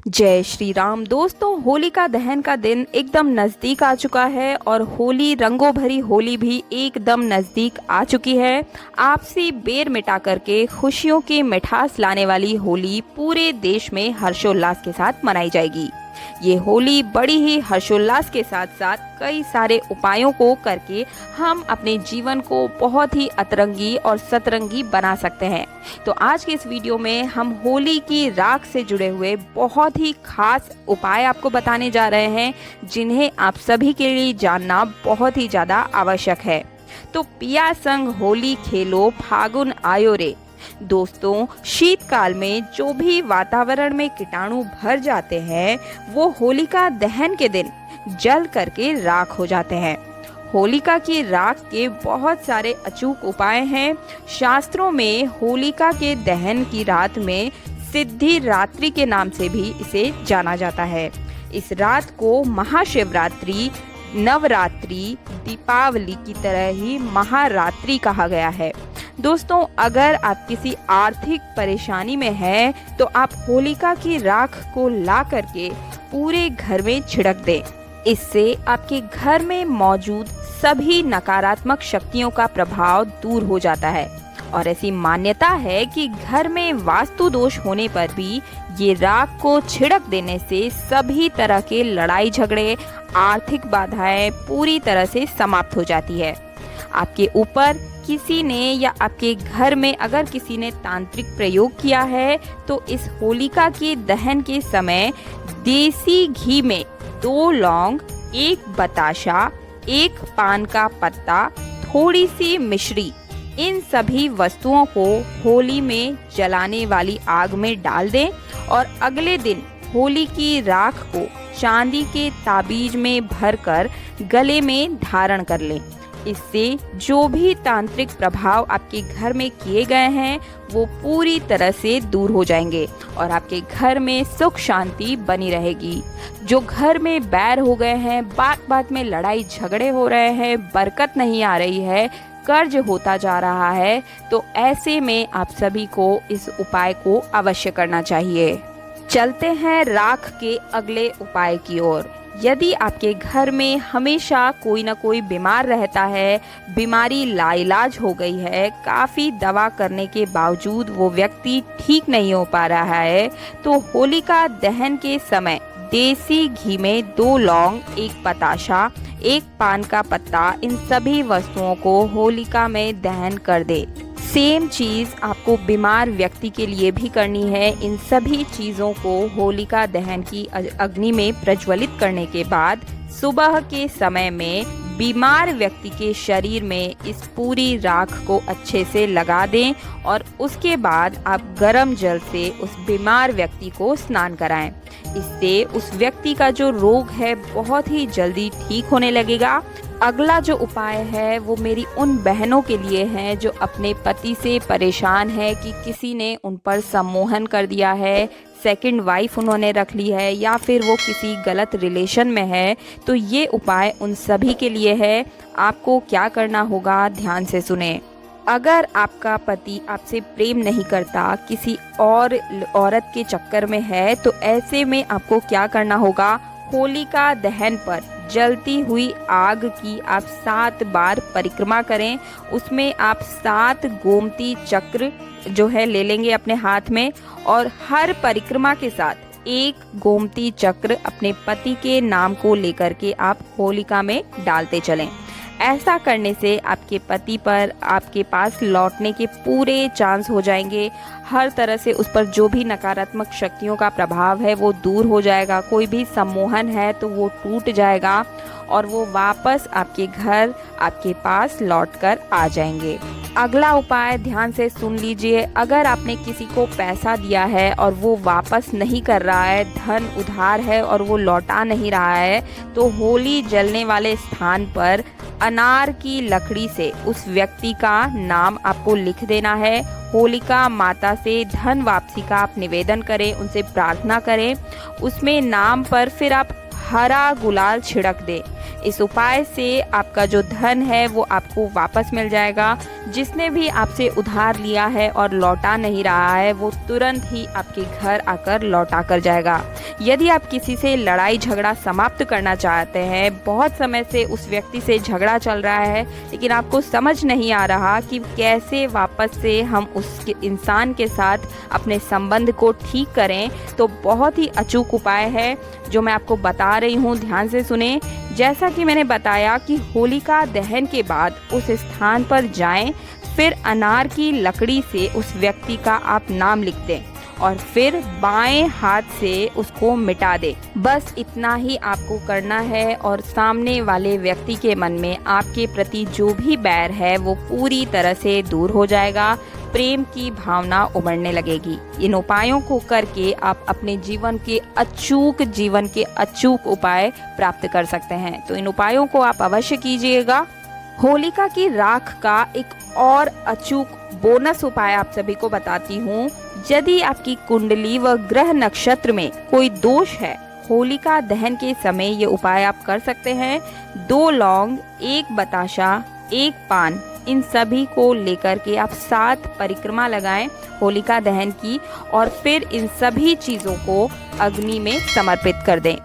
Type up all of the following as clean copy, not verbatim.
जय श्री राम। दोस्तों, होलिका दहन का दिन एकदम नज़दीक आ चुका है और होली, रंगों भरी होली भी एकदम नज़दीक आ चुकी है। आपसी बैर मिटा करके खुशियों की मिठास लाने वाली होली पूरे देश में हर्षोल्लास के साथ मनाई जाएगी। ये होली बड़ी ही हर्षोल्लास के साथ साथ कई सारे उपायों को करके हम अपने जीवन को बहुत ही अतरंगी और सतरंगी बना सकते हैं। तो आज के इस वीडियो में हम होली की राख से जुड़े हुए बहुत ही खास उपाय आपको बताने जा रहे हैं, जिन्हें आप सभी के लिए जानना बहुत ही ज़्यादा आवश्यक है। तो पिया संग होली खेलो फागुन आयो रे। दोस्तों, शीतकाल में जो भी वातावरण में कीटाणु भर जाते हैं वो होलिका दहन के दिन जल करके राख हो जाते हैं। होलिका की राख के बहुत सारे अचूक उपाय हैं। शास्त्रों में होलिका के दहन की रात में सिद्धि रात्रि के नाम से भी इसे जाना जाता है। इस रात को महाशिवरात्रि, नवरात्रि, दीपावली की तरह ही महारात्रि कहा गया है। दोस्तों, अगर आप किसी आर्थिक परेशानी में हैं तो आप होलिका की राख को ला करके पूरे घर में छिड़क दें। इससे आपके घर में मौजूद सभी नकारात्मक शक्तियों का प्रभाव दूर हो जाता है। और ऐसी मान्यता है कि घर में वास्तु दोष होने पर भी ये राख को छिड़क देने से सभी तरह के लड़ाई झगड़े, आर्थिक बाधाएं पूरी तरह से समाप्त हो जाती है। आपके ऊपर किसी ने या आपके घर में अगर किसी ने तांत्रिक प्रयोग किया है तो इस होलिका के दहन के समय देसी घी में 2 लौंग, 1 बताशा, 1 पान का पत्ता, थोड़ी सी मिश्री, इन सभी वस्तुओं को होली में जलाने वाली आग में डाल दें और अगले दिन होली की राख को चांदी के ताबीज में भरकर गले में धारण कर लें। इससे जो भी तांत्रिक प्रभाव आपके घर में किए गए हैं वो पूरी तरह से दूर हो जाएंगे और आपके घर में सुख शांति बनी रहेगी। जो घर में बैर हो गए हैं, बात बात में लड़ाई झगड़े हो रहे हैं, बरकत नहीं आ रही है, कर्ज होता जा रहा है, तो ऐसे में आप सभी को इस उपाय को अवश्य करना चाहिए। चलते हैं राख के अगले उपाय की ओर। यदि आपके घर में हमेशा कोई ना कोई बीमार रहता है, बीमारी लाइलाज हो गई है, काफ़ी दवा करने के बावजूद वो व्यक्ति ठीक नहीं हो पा रहा है, तो होलिका दहन के समय देसी घी में 2 लौंग, 1 बताशा, 1 पान का पत्ता, इन सभी वस्तुओं को होलिका में दहन कर दे। सेम चीज़ आपको बीमार व्यक्ति के लिए भी करनी है। इन सभी चीज़ों को होलिका दहन की अग्नि में प्रज्वलित करने के बाद सुबह के समय में बीमार व्यक्ति के शरीर में इस पूरी राख को अच्छे से लगा दें और उसके बाद आप गर्म जल से उस बीमार व्यक्ति को स्नान कराएं। इससे उस व्यक्ति का जो रोग है बहुत ही जल्दी ठीक होने लगेगा। अगला जो उपाय है वो मेरी उन बहनों के लिए है जो अपने पति से परेशान है कि किसी ने उन पर सम्मोहन कर दिया है, सेकंड वाइफ उन्होंने रख ली है या फिर वो किसी गलत रिलेशन में है। तो ये उपाय उन सभी के लिए है। आपको क्या करना होगा, ध्यान से सुने। अगर आपका पति आपसे प्रेम नहीं करता, किसी और औरत के चक्कर में है, तो ऐसे में आपको क्या करना होगा, होलिका दहन पर जलती हुई आग की आप 7 बार परिक्रमा करें। उसमें आप 7 गोमती चक्र जो है ले लेंगे अपने हाथ में और हर परिक्रमा के साथ 1 गोमती चक्र अपने पति के नाम को लेकर के आप होलिका में डालते चलें। ऐसा करने से आपके पति पर आपके पास लौटने के पूरे चांस हो जाएंगे। हर तरह से उस पर जो भी नकारात्मक शक्तियों का प्रभाव है वो दूर हो जाएगा। कोई भी सम्मोहन है तो वो टूट जाएगा और वो वापस आपके घर, आपके पास लौटकर आ जाएंगे। अगला उपाय ध्यान से सुन लीजिए। अगर आपने किसी को पैसा दिया है और वो वापस नहीं कर रहा है, धन उधार है और वो लौटा नहीं रहा है, तो होली जलने वाले स्थान पर अनार की लकड़ी से उस व्यक्ति का नाम आपको लिख देना है। होलिका माता से धन वापसी का आप निवेदन करें, उनसे प्रार्थना करें। उसमें नाम पर फिर आप हरा गुलाल छिड़क दें। इस उपाय से आपका जो धन है वो आपको वापस मिल जाएगा। जिसने भी आपसे उधार लिया है और लौटा नहीं रहा है वो तुरंत ही आपके घर आकर लौटा कर जाएगा। यदि आप किसी से लड़ाई झगड़ा समाप्त करना चाहते हैं, बहुत समय से उस व्यक्ति से झगड़ा चल रहा है लेकिन आपको समझ नहीं आ रहा कि कैसे वापस से हम उस इंसान के साथ अपने संबंध को ठीक करें, तो बहुत ही अचूक उपाय है जो मैं आपको बता रही हूँ, ध्यान से सुने। जैसा कि मैंने बताया कि होलिका दहन के बाद उस स्थान पर जाएं, फिर अनार की लकड़ी से उस व्यक्ति का आप नाम लिख दें और फिर बाएं हाथ से उसको मिटा दे। बस इतना ही आपको करना है और सामने वाले व्यक्ति के मन में आपके प्रति जो भी बैर है वो पूरी तरह से दूर हो जाएगा। प्रेम की भावना उमड़ने लगेगी। इन उपायों को करके आप अपने जीवन के अचूक उपाय प्राप्त कर सकते हैं। तो इन उपायों को आप अवश्य कीजिएगा। होलिका की राख का एक और अचूक बोनस उपाय आप सभी को बताती हूँ। यदि आपकी कुंडली व ग्रह नक्षत्र में कोई दोष है, होलिका दहन के समय ये उपाय आप कर सकते हैं। 2 लौंग, 1 बताशा, 1 पान, इन सभी को लेकर के आप 7 परिक्रमा लगाएं होलिका दहन की और फिर इन सभी चीज़ों को अग्नि में समर्पित कर दें।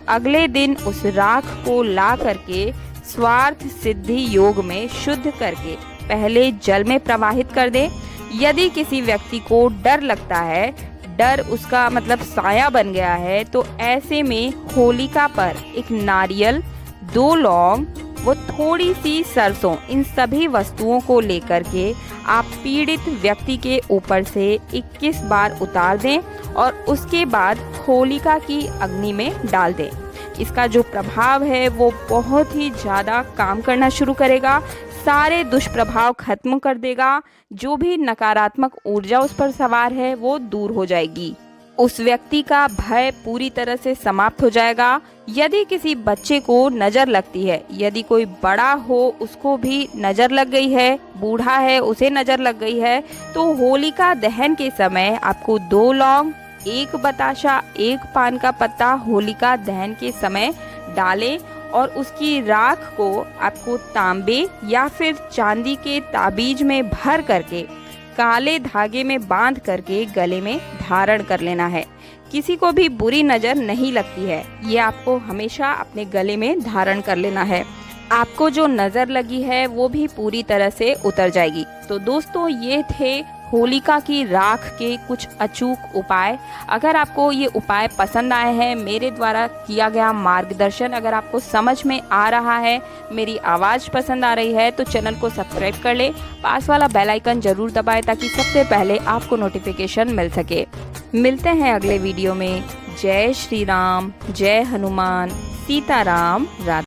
अगले दिन उस राख को ला करके स्वार्थ सिद्धि योग में शुद्ध करके पहले जल में प्रवाहित कर दें। यदि किसी व्यक्ति को डर लगता है, डर उसका मतलब साया बन गया है, तो ऐसे में होलिका पर एक नारियल, 2 लौंग वो थोड़ी सी सरसों, इन सभी वस्तुओं को लेकर के आप पीड़ित व्यक्ति के ऊपर से 21 बार उतार दें और उसके बाद होलिका की अग्नि में डाल दें। इसका जो प्रभाव है वो बहुत ही ज़्यादा काम करना शुरू करेगा, सारे दुष्प्रभाव खत्म कर देगा। जो भी नकारात्मक ऊर्जा उस पर सवार है वो दूर हो जाएगी। उस व्यक्ति का भय पूरी तरह से समाप्त हो जाएगा। यदि किसी बच्चे को नज़र लगती है, यदि कोई बड़ा हो उसको भी नज़र लग गई है, बूढ़ा है उसे नज़र लग गई है, तो होलिका दहन के समय आपको 2 लौंग, 1 बताशा, 1 पान का पत्ता होलिका दहन के समय डालें और उसकी राख को आपको तांबे या फिर चांदी के ताबीज में भर करके काले धागे में बांध करके गले में धारण कर लेना है। किसी को भी बुरी नज़र नहीं लगती है, ये आपको हमेशा अपने गले में धारण कर लेना है। आपको जो नज़र लगी है वो भी पूरी तरह से उतर जाएगी। तो दोस्तों, ये थे होलिका की राख के कुछ अचूक उपाय। अगर आपको ये उपाय पसंद आए हैं, मेरे द्वारा किया गया मार्गदर्शन अगर आपको समझ में आ रहा है, मेरी आवाज़ पसंद आ रही है, तो चैनल को सब्सक्राइब कर ले, पास वाला बेल आइकन जरूर दबाएं ताकि सबसे पहले आपको नोटिफिकेशन मिल सके। मिलते हैं अगले वीडियो में। जय श्री राम, जय हनुमान, सीताराम, राधे।